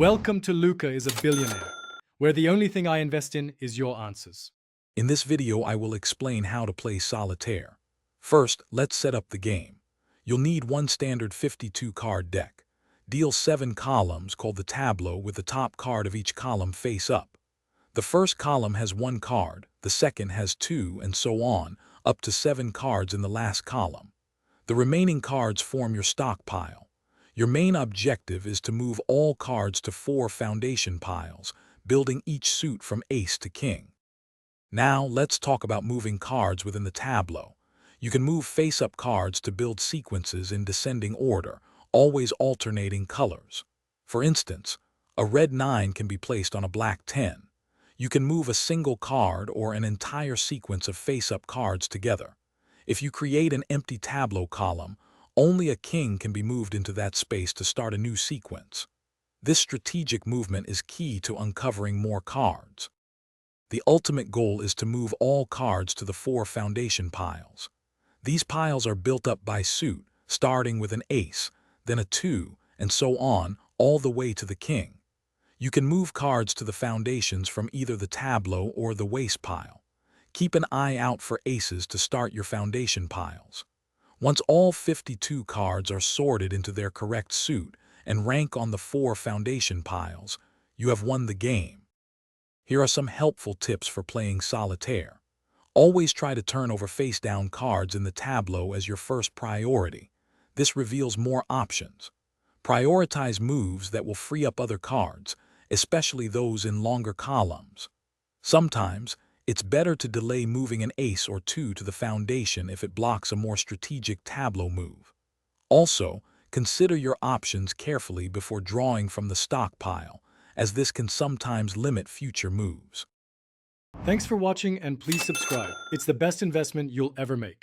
Welcome to Luca is a Billionaire, where the only thing I invest in is your answers. In this video, I will explain how to play Solitaire. First, let's set up the game. You'll need one standard 52-card deck. Deal 7 columns called the tableau with the top card of each column face up. The first column has 1 card, the second has 2, and so on, up to 7 cards in the last column. The remaining cards form your stockpile. Your main objective is to move all cards to 4 foundation piles, building each suit from ace to king. Now, let's talk about moving cards within the tableau. You can move face-up cards to build sequences in descending order, always alternating colors. For instance, a red 9 can be placed on a black 10. You can move a single card or an entire sequence of face-up cards together. If you create an empty tableau column, only a king can be moved into that space to start a new sequence. This strategic movement is key to uncovering more cards. The ultimate goal is to move all cards to the 4 foundation piles. These piles are built up by suit, starting with an ace, then a 2, and so on, all the way to the king. You can move cards to the foundations from either the tableau or the waste pile. Keep an eye out for aces to start your foundation piles. Once all 52 cards are sorted into their correct suit and rank on the 4 foundation piles, you have won the game. Here are some helpful tips for playing Solitaire. Always try to turn over face-down cards in the tableau as your first priority. This reveals more options. Prioritize moves that will free up other cards, especially those in longer columns. Sometimes, it's better to delay moving an ace or 2 to the foundation if it blocks a more strategic tableau move. Also, consider your options carefully before drawing from the stockpile, as this can sometimes limit future moves. Thanks for watching and please subscribe. It's the best investment you'll ever make.